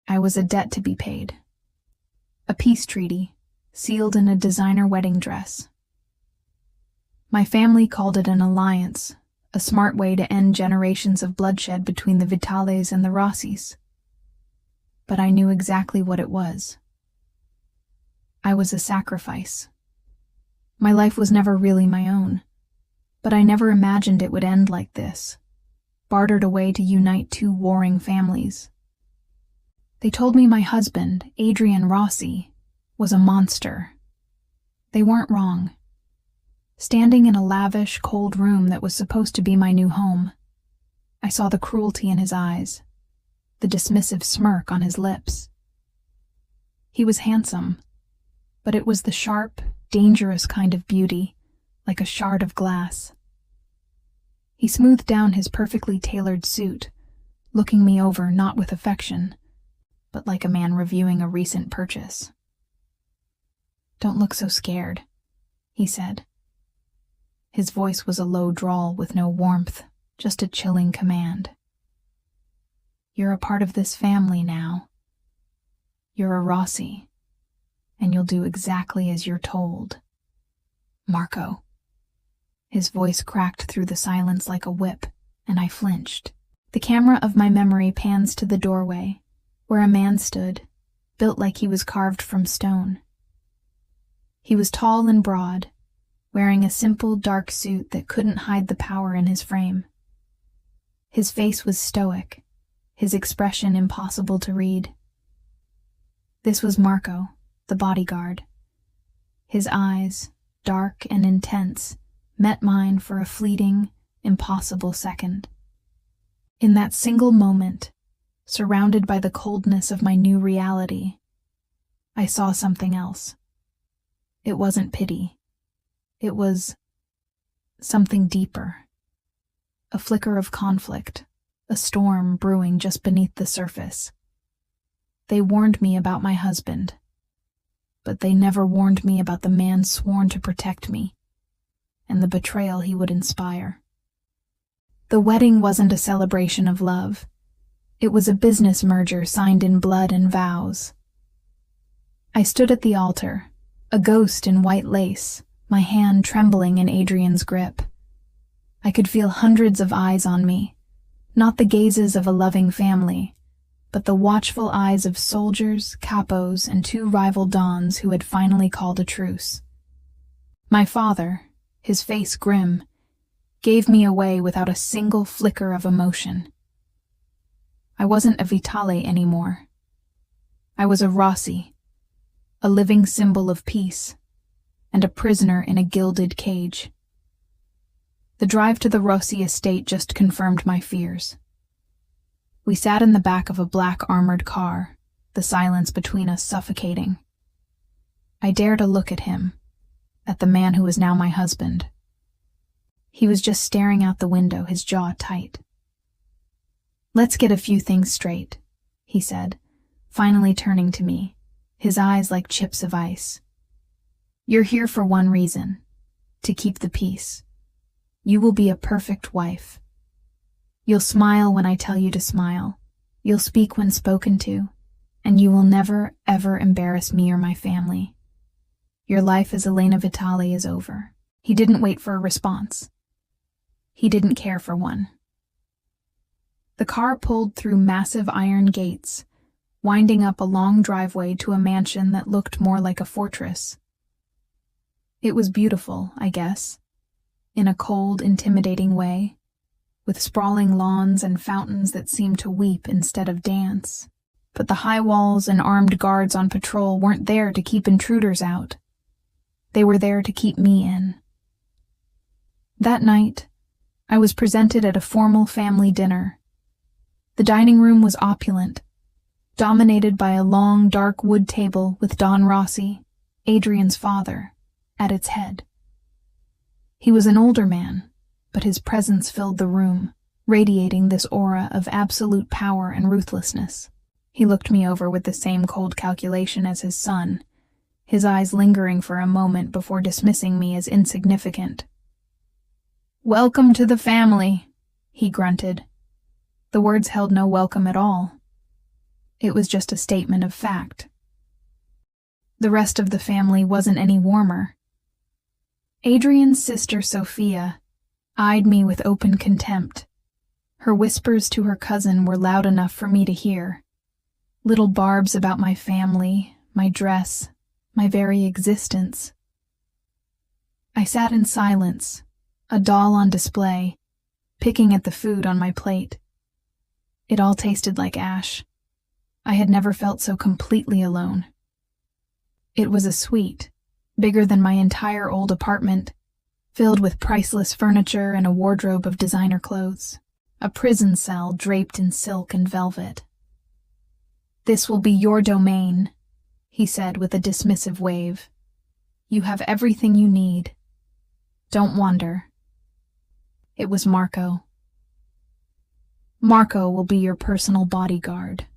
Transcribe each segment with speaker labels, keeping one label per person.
Speaker 1: I was a debt to be paid. A peace treaty, sealed in a designer wedding dress. My family called it an alliance, a smart way to end generations of bloodshed between the Vitales and the Rossis. But I knew exactly what it was. I was a sacrifice. My life was never really my own, but I never imagined it would end like this, bartered away to unite two warring families. They told me my husband, Adrian Rossi, was a monster. They weren't wrong. Standing in a lavish, cold room that was supposed to be my new home, I saw the cruelty in his eyes, the dismissive smirk on his lips. He was handsome, but it was the sharp, dangerous kind of beauty, like a shard of glass. He smoothed down his perfectly tailored suit, looking me over not with affection, but like a man reviewing a recent purchase. "Don't look so scared," he said. His voice was a low drawl with no warmth, just a chilling command. "You're a part of this family now. You're a Rossi, and you'll do exactly as you're told. Marco." His voice cracked through the silence like a whip, and I flinched. The camera of my memory pans to the doorway, where a man stood, built like he was carved from stone. He was tall and broad, wearing a simple dark suit that couldn't hide the power in his frame. His face was stoic, his expression impossible to read. This was Marco, the bodyguard. His eyes, dark and intense, met mine for a fleeting, impossible second. In that single moment, surrounded by the coldness of my new reality, I saw something else. It wasn't pity. It was something deeper. A flicker of conflict, a storm brewing just beneath the surface. They warned me about my husband, but they never warned me about the man sworn to protect me, and the betrayal he would inspire. The wedding wasn't a celebration of love. It was a business merger signed in blood and vows. I stood at the altar, a ghost in white lace, my hand trembling in Adrian's grip. I could feel hundreds of eyes on me, not the gazes of a loving family, but the watchful eyes of soldiers, capos, and two rival dons who had finally called a truce. My father, his face grim, gave me away without a single flicker of emotion. I wasn't a Vitale anymore. I was a Rossi, a living symbol of peace, and a prisoner in a gilded cage. The drive to the Rossi estate just confirmed my fears. We sat in the back of a black armored car, the silence between us suffocating. I dared to look at him, at the man who was now my husband. He was just staring out the window, his jaw tight. "Let's get a few things straight," he said, finally turning to me, his eyes like chips of ice. "You're here for one reason, to keep the peace. You will be a perfect wife. You'll smile when I tell you to smile. You'll speak when spoken to, and you will never, ever embarrass me or my family. Your life as Elena Vitale is over." He didn't wait for a response. He didn't care for one. The car pulled through massive iron gates, winding up a long driveway to a mansion that looked more like a fortress. It was beautiful, I guess, in a cold, intimidating way, with sprawling lawns and fountains that seemed to weep instead of dance. But the high walls and armed guards on patrol weren't there to keep intruders out. They were there to keep me in. That night, I was presented at a formal family dinner. The dining room was opulent, dominated by a long, dark wood table with Don Rossi, Adrian's father, at its head. He was an older man, but his presence filled the room, radiating this aura of absolute power and ruthlessness. He looked me over with the same cold calculation as his son, his eyes lingering for a moment before dismissing me as insignificant. "Welcome to the family," he grunted. The words held no welcome at all. It was just a statement of fact. The rest of the family wasn't any warmer. Adrian's sister Sophia eyed me with open contempt. Her whispers to her cousin were loud enough for me to hear. Little barbs about my family, my dress, my very existence. I sat in silence, a doll on display, picking at the food on my plate. It all tasted like ash. I had never felt so completely alone. It was a suite, bigger than my entire old apartment, filled with priceless furniture and a wardrobe of designer clothes, a prison cell draped in silk and velvet. "This will be your domain," he said with a dismissive wave. "You have everything you need. Don't wander." It was Marco. "Marco will be your personal bodyguard,"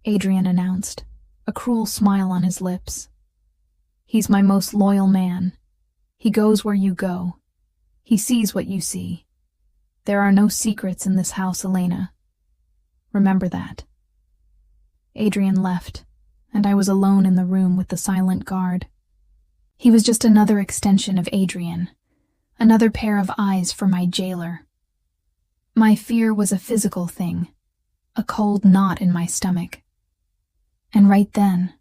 Speaker 1: Adrian announced, a cruel smile on his lips. "He's my most loyal man. He goes where you go. He sees what you see. There are no secrets in this house, Elena. Remember that." Adrian left, and I was alone in the room with the silent guard. He was just another extension of Adrian, another pair of eyes for my jailer. My fear was a physical thing, a cold knot in my stomach. And right then,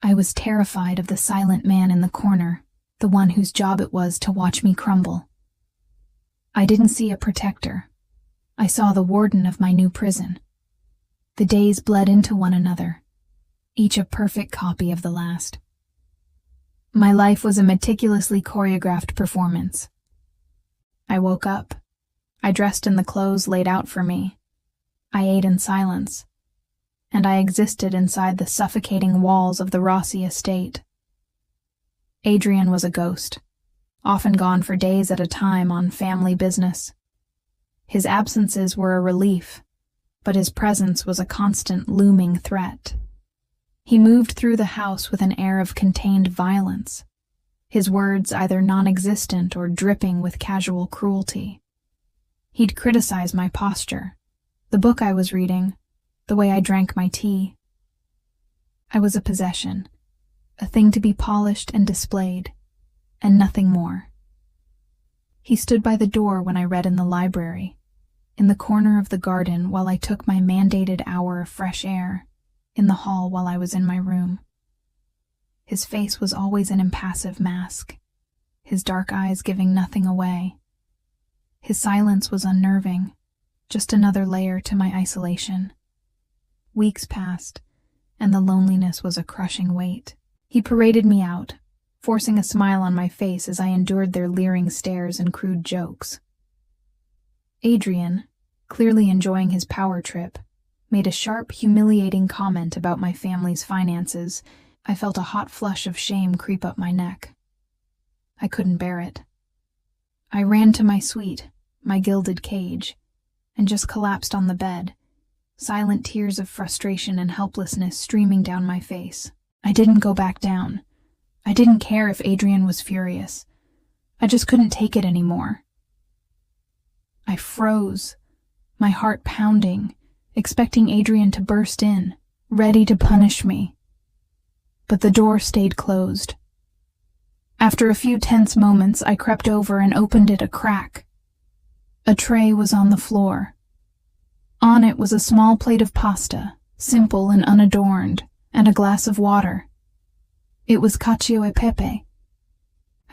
Speaker 1: I was terrified of the silent man in the corner, the one whose job it was to watch me crumble. I didn't see a protector. I saw the warden of my new prison. The days bled into one another, each a perfect copy of the last. My life was a meticulously choreographed performance. I woke up. I dressed in the clothes laid out for me. I ate in silence, and I existed inside the suffocating walls of the Rossi estate. Adrian was a ghost, often gone for days at a time on family business. His absences were a relief, but his presence was a constant looming threat. He moved through the house with an air of contained violence, his words either non-existent or dripping with casual cruelty. He'd criticize my posture, the book I was reading, the way I drank my tea. I was a possession, a thing to be polished and displayed, and nothing more. He stood by the door when I read in the library, in the corner of the garden while I took my mandated hour of fresh air, in the hall while I was in my room. His face was always an impassive mask, his dark eyes giving nothing away. His silence was unnerving, just another layer to my isolation. Weeks passed, and the loneliness was a crushing weight. He paraded me out, forcing a smile on my face as I endured their leering stares and crude jokes. Adrian, clearly enjoying his power trip, made a sharp, humiliating comment about my family's finances. I felt a hot flush of shame creep up my neck. I couldn't bear it. I ran to my suite, my gilded cage, and just collapsed on the bed, silent tears of frustration and helplessness streaming down my face. I didn't go back down. I didn't care if Adrian was furious. I just couldn't take it anymore. I froze, my heart pounding, expecting Adrian to burst in, ready to punish me. But the door stayed closed. After a few tense moments, I crept over and opened it a crack. A tray was on the floor. On it was a small plate of pasta, simple and unadorned, and a glass of water. It was cacio e pepe.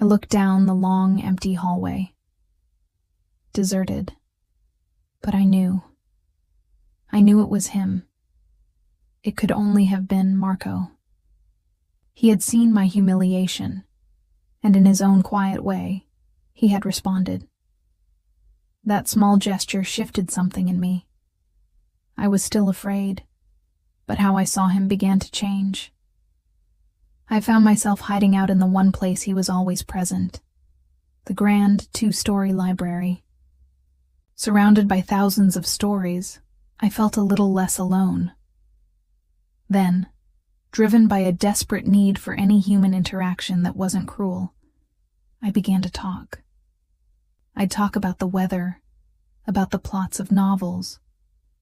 Speaker 1: I looked down the long, empty hallway. Deserted. But I knew. I knew it was him. It could only have been Marco. He had seen my humiliation, and in his own quiet way, he had responded. That small gesture shifted something in me. I was still afraid, but how I saw him began to change. I found myself hiding out in the one place he was always present, the grand two-story library. Surrounded by thousands of stories, I felt a little less alone. Then, driven by a desperate need for any human interaction that wasn't cruel, I began to talk. I'd talk about the weather, about the plots of novels,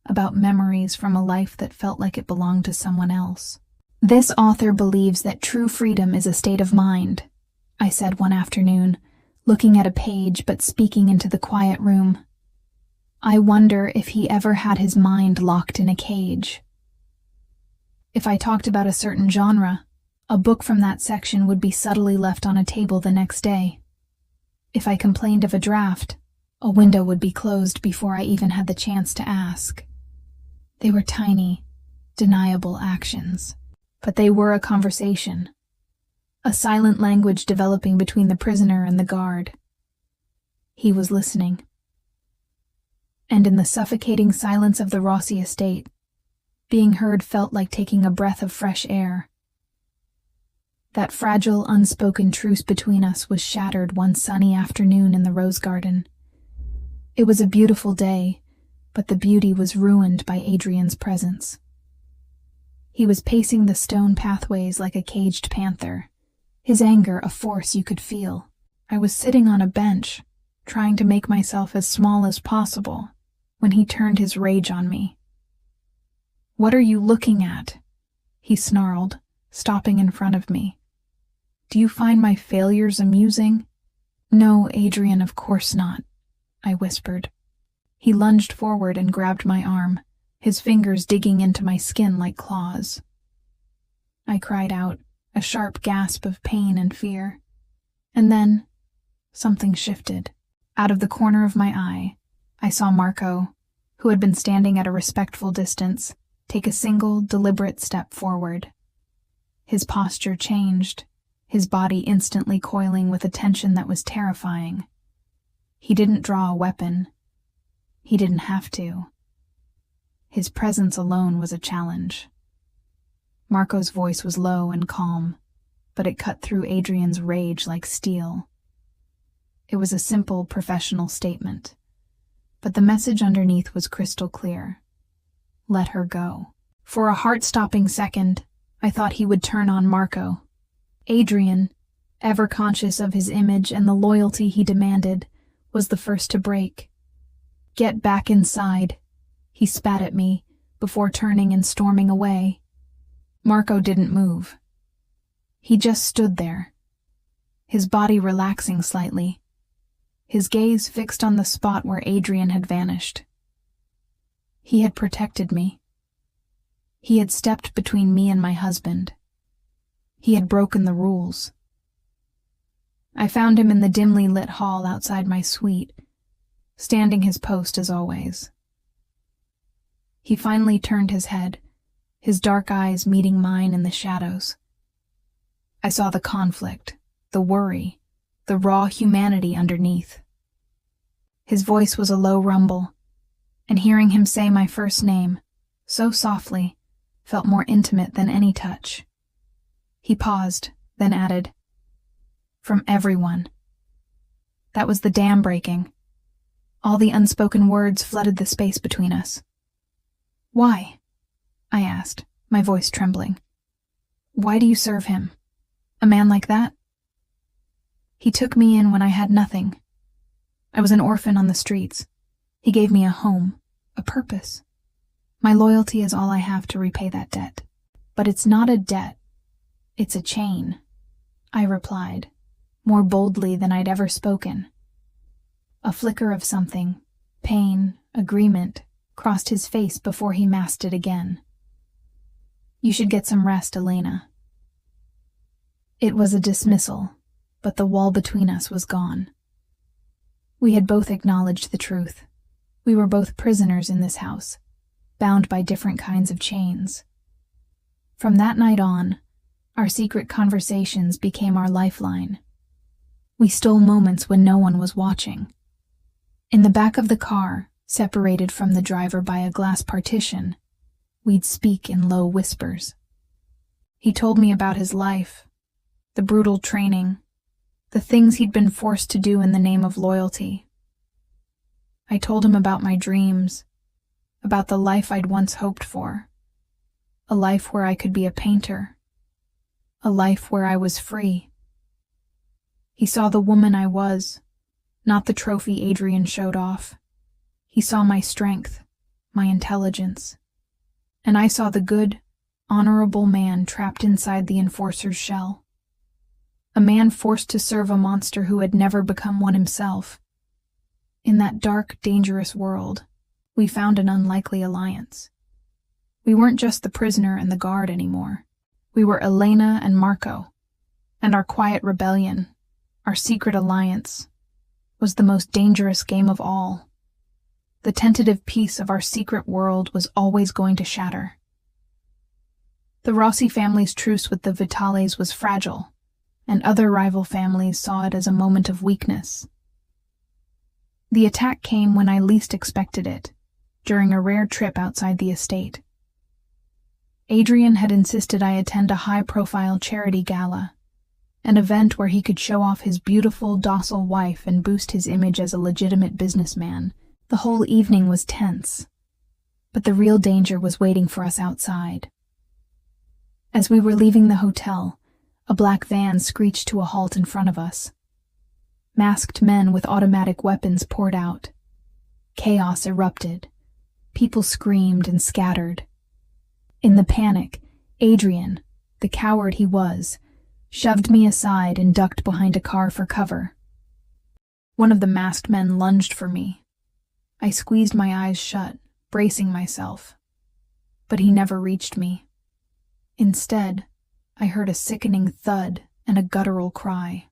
Speaker 1: about memories from a life that felt like it belonged to someone else. "This author believes that true freedom is a state of mind," I said one afternoon, looking at a page but speaking into the quiet room. "I wonder if he ever had his mind locked in a cage." If I talked about a certain genre, a book from that section would be subtly left on a table the next day. If I complained of a draft, a window would be closed before I even had the chance to ask. They were tiny, deniable actions, but they were a conversation, a silent language developing between the prisoner and the guard. He was listening. And in the suffocating silence of the Rossi estate, being heard felt like taking a breath of fresh air. That fragile, unspoken truce between us was shattered one sunny afternoon in the rose garden. It was a beautiful day, but the beauty was ruined by Adrian's presence. He was pacing the stone pathways like a caged panther, his anger a force you could feel. I was sitting on a bench, trying to make myself as small as possible, when he turned his rage on me. "What are you looking at?" he snarled, stopping in front of me. "Do you find my failures amusing?" "No, Adrian, of course not," I whispered. He lunged forward and grabbed my arm, his fingers digging into my skin like claws. I cried out, a sharp gasp of pain and fear. And then, something shifted. Out of the corner of my eye, I saw Marco, who had been standing at a respectful distance, take a single, deliberate step forward. His posture changed, his body instantly coiling with a tension that was terrifying. He didn't draw a weapon. He didn't have to. His presence alone was a challenge. Marco's voice was low and calm, but it cut through Adrian's rage like steel. It was a simple, professional statement, but the message underneath was crystal clear. Let her go. For a heart-stopping second, I thought he would turn on Marco. Adrian, ever conscious of his image and the loyalty he demanded, was the first to break. "Get back inside," he spat at me, before turning and storming away. Marco didn't move. He just stood there, his body relaxing slightly, his gaze fixed on the spot where Adrian had vanished. He had protected me. He had stepped between me and my husband. He had broken the rules. I found him in the dimly lit hall outside my suite, standing his post as always. He finally turned his head, his dark eyes meeting mine in the shadows. I saw the conflict, the worry, the raw humanity underneath. His voice was a low rumble, and hearing him say my first name, so softly, felt more intimate than any touch. He paused, then added, "From everyone." That was the dam breaking. All the unspoken words flooded the space between us. "Why?" I asked, my voice trembling. "Why do you serve him? A man like that?" "He took me in when I had nothing. I was an orphan on the streets. He gave me a home, a purpose. My loyalty is all I have to repay that debt. But it's not a debt. It's a chain," I replied, more boldly than I'd ever spoken. A flicker of something, pain, agreement, crossed his face before he masked it again. "You should get some rest, Elena." It was a dismissal, but the wall between us was gone. We had both acknowledged the truth. We were both prisoners in this house, bound by different kinds of chains. From that night on, our secret conversations became our lifeline. We stole moments when no one was watching. In the back of the car, separated from the driver by a glass partition, we'd speak in low whispers. He told me about his life, the brutal training, the things he'd been forced to do in the name of loyalty. I told him about my dreams, about the life I'd once hoped for, a life where I could be a painter, a life where I was free. He saw the woman I was, not the trophy Adrian showed off. He saw my strength, my intelligence. And I saw the good, honorable man trapped inside the enforcer's shell. A man forced to serve a monster who had never become one himself. In that dark, dangerous world, we found an unlikely alliance. We weren't just the prisoner and the guard anymore. We were Elena and Marco, and our quiet rebellion, our secret alliance, was the most dangerous game of all. The tentative peace of our secret world was always going to shatter. The Rossi family's truce with the Vitales was fragile, and other rival families saw it as a moment of weakness. The attack came when I least expected it, during a rare trip outside the estate. Adrian had insisted I attend a high-profile charity gala, an event where he could show off his beautiful, docile wife and boost his image as a legitimate businessman. The whole evening was tense, but the real danger was waiting for us outside. As we were leaving the hotel, a black van screeched to a halt in front of us. Masked men with automatic weapons poured out. Chaos erupted. People screamed and scattered. In the panic, Adrian, the coward he was, shoved me aside and ducked behind a car for cover. One of the masked men lunged for me. I squeezed my eyes shut, bracing myself. But he never reached me. Instead, I heard a sickening thud and a guttural cry.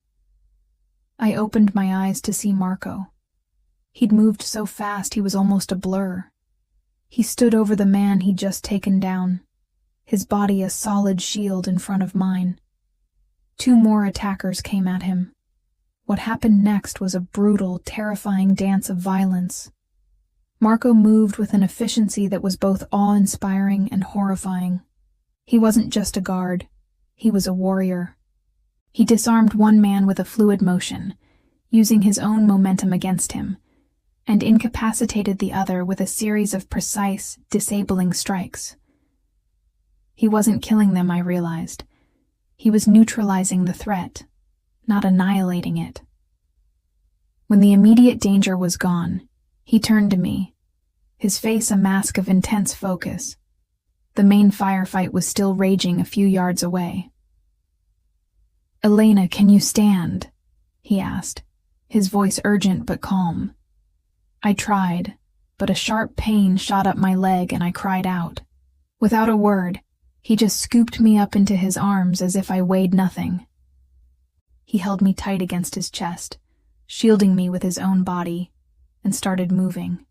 Speaker 1: I opened my eyes to see Marco. He'd moved so fast he was almost a blur. He stood over the man he'd just taken down, his body a solid shield in front of mine. 2 more attackers came at him. What happened next was a brutal, terrifying dance of violence. Marco moved with an efficiency that was both awe-inspiring and horrifying. He wasn't just a guard. He was a warrior. He disarmed one man with a fluid motion, using his own momentum against him, and incapacitated the other with a series of precise, disabling strikes. He wasn't killing them, I realized. He was neutralizing the threat, not annihilating it. When the immediate danger was gone, he turned to me, his face a mask of intense focus. The main firefight was still raging a few yards away. "Elena, can you stand?" he asked, his voice urgent but calm. I tried, but a sharp pain shot up my leg and I cried out. Without a word, he just scooped me up into his arms as if I weighed nothing. He held me tight against his chest, shielding me with his own body, and started moving.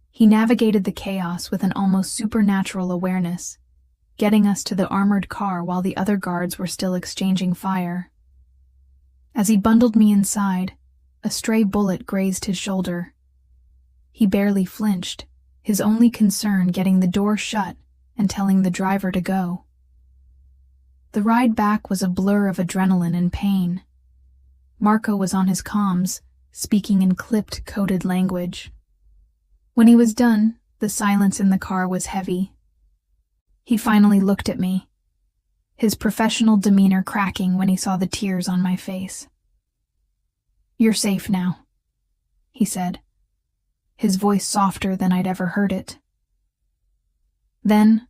Speaker 1: He navigated the chaos with an almost supernatural awareness, getting us to the armored car while the other guards were still exchanging fire. As he bundled me inside, a stray bullet grazed his shoulder. He barely flinched, his only concern getting the door shut and telling the driver to go. The ride back was a blur of adrenaline and pain. Marco was on his comms, speaking in clipped, coded language. When he was done, the silence in the car was heavy. He finally looked at me, his professional demeanor cracking when he saw the tears on my face. "You're safe now," he said, his voice softer than I'd ever heard it. Then,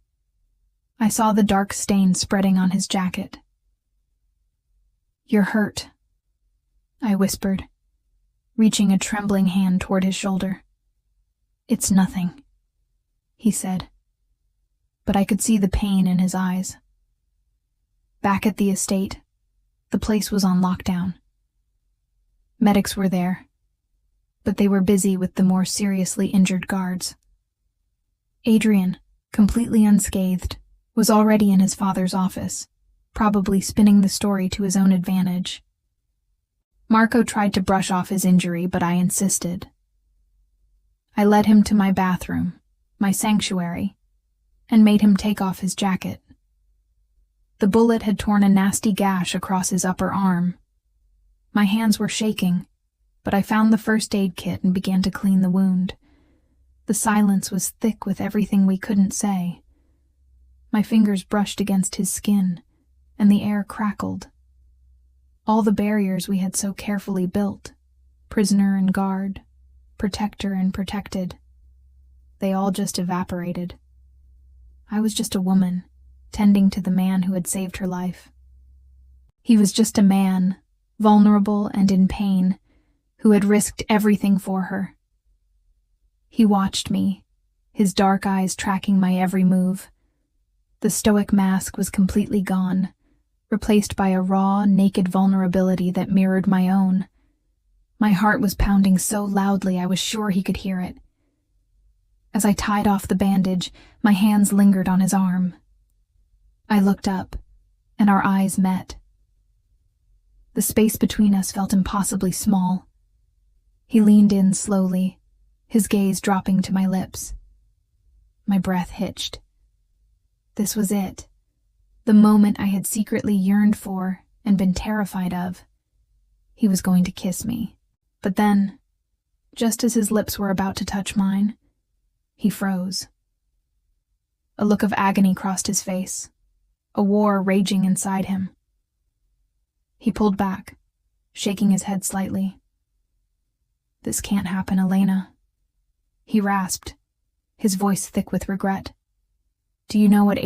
Speaker 1: I saw the dark stain spreading on his jacket. "You're hurt," I whispered, reaching a trembling hand toward his shoulder. "It's nothing," he said, but I could see the pain in his eyes. Back at the estate, the place was on lockdown. Medics were there, but they were busy with the more seriously injured guards. Adrian, completely unscathed, was already in his father's office, probably spinning the story to his own advantage. Marco tried to brush off his injury, but I insisted. I led him to my bathroom, my sanctuary, and made him take off his jacket. The bullet had torn a nasty gash across his upper arm. My hands were shaking, but I found the first aid kit and began to clean the wound. The silence was thick with everything we couldn't say. My fingers brushed against his skin, and the air crackled. All the barriers we had so carefully built, prisoner and guard, protector and protected. they all just evaporated. I was just a woman, tending to the man who had saved her life. He was just a man, vulnerable and in pain, who had risked everything for her. He watched me, his dark eyes tracking my every move. The stoic mask was completely gone, replaced by a raw, naked vulnerability that mirrored my own. My heart was pounding so loudly I was sure he could hear it. As I tied off the bandage, my hands lingered on his arm. I looked up, and our eyes met. The space between us felt impossibly small. He leaned in slowly, his gaze dropping to my lips. My breath hitched. This was it, the moment I had secretly yearned for and been terrified of. He was going to kiss me. But then, just as his lips were about to touch mine, he froze. A look of agony crossed his face, a war raging inside him. He pulled back, shaking his head slightly. "This can't happen, Elena," he rasped, his voice thick with regret. "Do you know what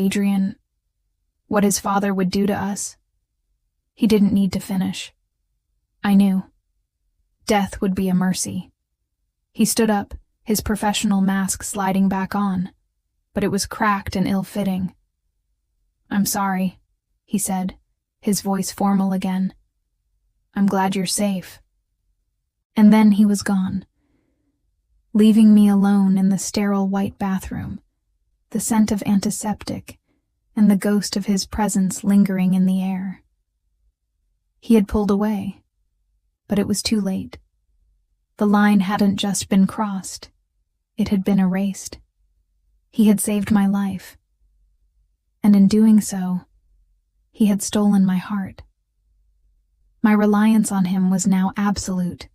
Speaker 1: his father would do to us?" He didn't need to finish. I knew. Death would be a mercy. He stood up, his professional mask sliding back on, but it was cracked and ill-fitting. "I'm sorry," he said, his voice formal again. "I'm glad you're safe." And then he was gone, leaving me alone in the sterile white bathroom, the scent of antiseptic and the ghost of his presence lingering in the air. He had pulled away, but it was too late. The line hadn't just been crossed, it had been erased. He had saved my life, and in doing so, he had stolen my heart. My reliance on him was now absolute,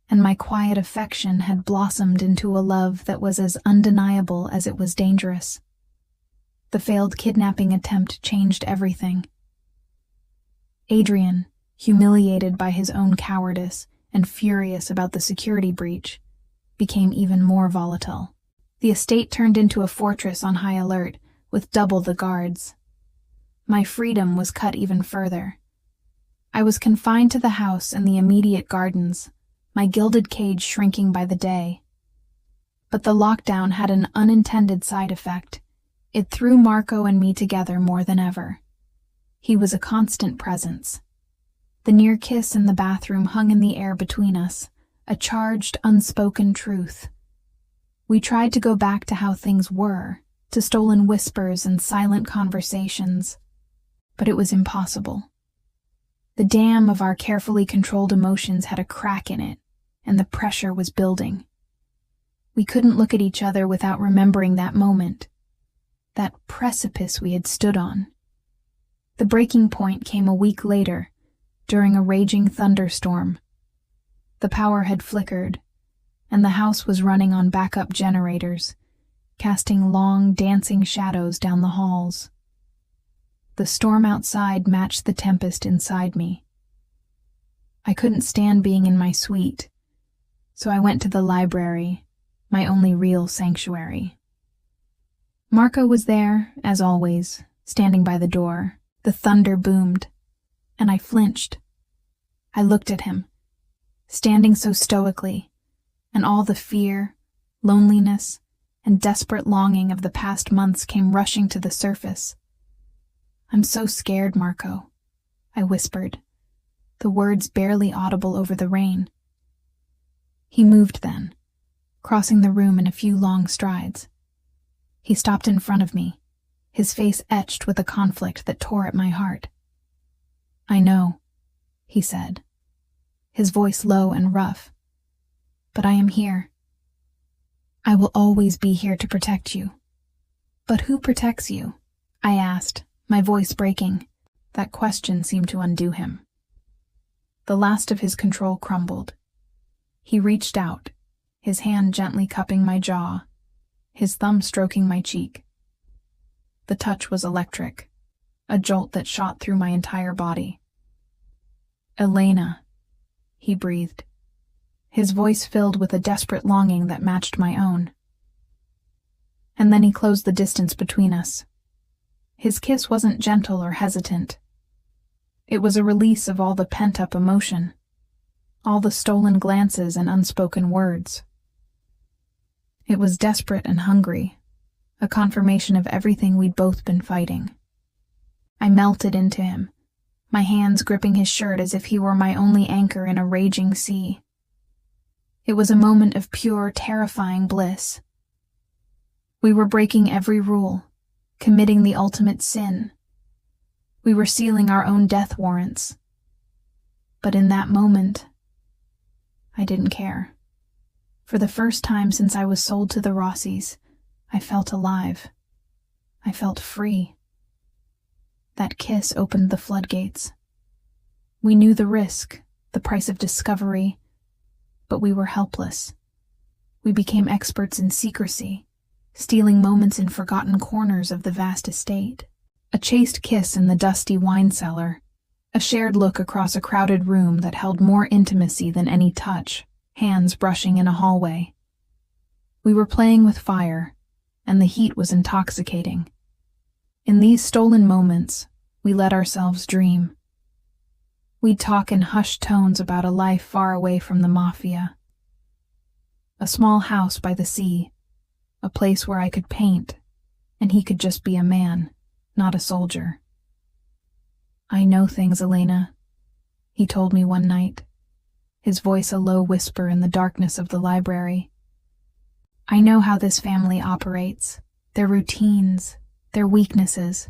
Speaker 1: and my quiet affection had blossomed into a love that was as undeniable as it was dangerous. The failed kidnapping attempt changed everything. Adrian, humiliated by his own cowardice and furious about the security breach, became even more volatile. The estate turned into a fortress on high alert, with double the guards. My freedom was cut even further. I was confined to the house and the immediate gardens, my gilded cage shrinking by the day. But the lockdown had an unintended side effect. It threw Marco and me together more than ever. He was a constant presence. The near kiss in the bathroom hung in the air between us, a charged, unspoken truth. We tried to go back to how things were, to stolen whispers and silent conversations, but it was impossible. The dam of our carefully controlled emotions had a crack in it, and the pressure was building. We couldn't look at each other without remembering that moment, that precipice we had stood on. The breaking point came a week later, during a raging thunderstorm. The power had flickered, and the house was running on backup generators, casting long, dancing shadows down the halls. The storm outside matched the tempest inside me. I couldn't stand being in my suite, so I went to the library, my only real sanctuary. Marco was there, as always, standing by the door. The thunder boomed, and I flinched. I looked at him, standing so stoically, and all the fear, loneliness, and desperate longing of the past months came rushing to the surface. "I'm so scared, Marco," I whispered, the words barely audible over the rain. He moved then, crossing the room in a few long strides. He stopped in front of me, his face etched with a conflict that tore at my heart. "I know," he said, his voice low and rough, "but I am here. I will always be here to protect you." "But who protects you?" I asked, my voice breaking. That question seemed to undo him. The last of his control crumbled. He reached out, his hand gently cupping my jaw, his thumb stroking my cheek. The touch was electric, a jolt that shot through my entire body. "Elena," he breathed, his voice filled with a desperate longing that matched my own. and then he closed the distance between us. His kiss wasn't gentle or hesitant. It was a release of all the pent-up emotion, all the stolen glances and unspoken words. It was desperate and hungry, a confirmation of everything we'd both been fighting. I melted into him, my hands gripping his shirt as if he were my only anchor in a raging sea. It was a moment of pure, terrifying bliss. We were breaking every rule, committing the ultimate sin. We were sealing our own death warrants. But in that moment, I didn't care. For the first time since I was sold to the Rossis, I felt alive. I felt free. That kiss opened the floodgates. We knew the risk, the price of discovery, but we were helpless. We became experts in secrecy, stealing moments in forgotten corners of the vast estate. A chaste kiss in the dusty wine cellar, a shared look across a crowded room that held more intimacy than any touch, hands brushing in a hallway. We were playing with fire, and the heat was intoxicating. In these stolen moments, we let ourselves dream. We'd talk in hushed tones about a life far away from the Mafia. A small house by the sea, a place where I could paint, and he could just be a man, not a soldier. "I know things, Elena," he told me one night, his voice a low whisper in the darkness of the library. "I know how this family operates, their routines, their weaknesses.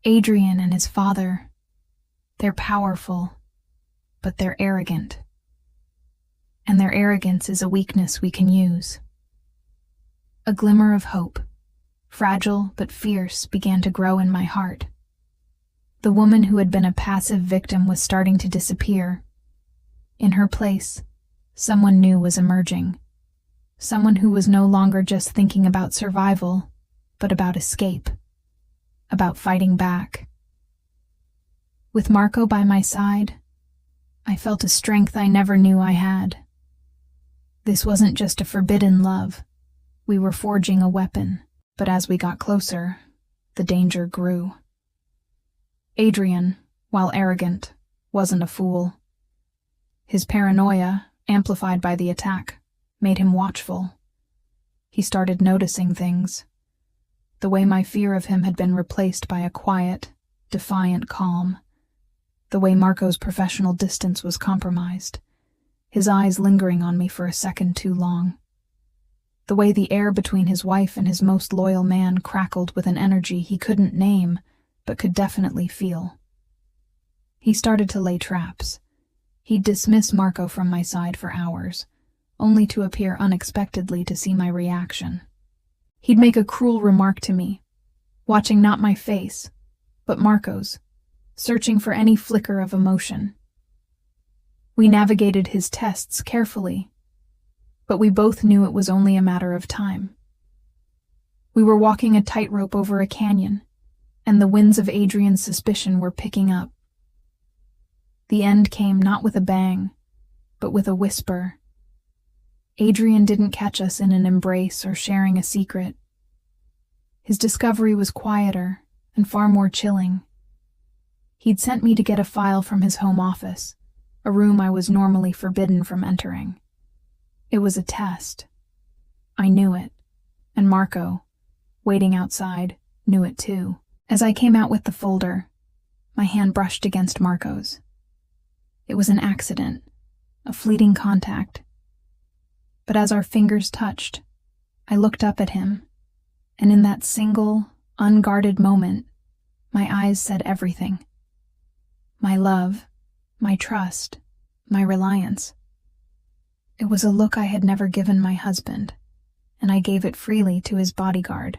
Speaker 1: Adrian and his father, they're powerful, but they're arrogant. And their arrogance is a weakness we can use." A glimmer of hope, fragile but fierce, began to grow in my heart. The woman who had been a passive victim was starting to disappear. In her place, someone new was emerging. Someone who was no longer just thinking about survival, but about escape, about fighting back. With Marco by my side, I felt a strength I never knew I had. This wasn't just a forbidden love. We were forging a weapon, but as we got closer, the danger grew. Adrian, while arrogant, wasn't a fool. His paranoia, amplified by the attack, made him watchful. He started noticing things. The way my fear of him had been replaced by a quiet, defiant calm. The way Marco's professional distance was compromised, his eyes lingering on me for a second too long. The way the air between his wife and his most loyal man crackled with an energy he couldn't name, but could definitely feel. He started to lay traps. He'd dismiss Marco from my side for hours, only to appear unexpectedly to see my reaction. He'd make a cruel remark to me, watching not my face, but Marco's, searching for any flicker of emotion. We navigated his tests carefully, but we both knew it was only a matter of time. We were walking a tightrope over a canyon, and the winds of Adrian's suspicion were picking up. The end came not with a bang, but with a whisper. Adrian didn't catch us in an embrace or sharing a secret. His discovery was quieter and far more chilling. He'd sent me to get a file from his home office, a room I was normally forbidden from entering. It was a test. I knew it, and Marco, waiting outside, knew it too. As I came out with the folder, my hand brushed against Marco's. It was an accident, a fleeting contact. But as our fingers touched, I looked up at him, and in that single, unguarded moment, my eyes said everything. My love, my trust, my reliance. It was a look I had never given my husband, and I gave it freely to his bodyguard.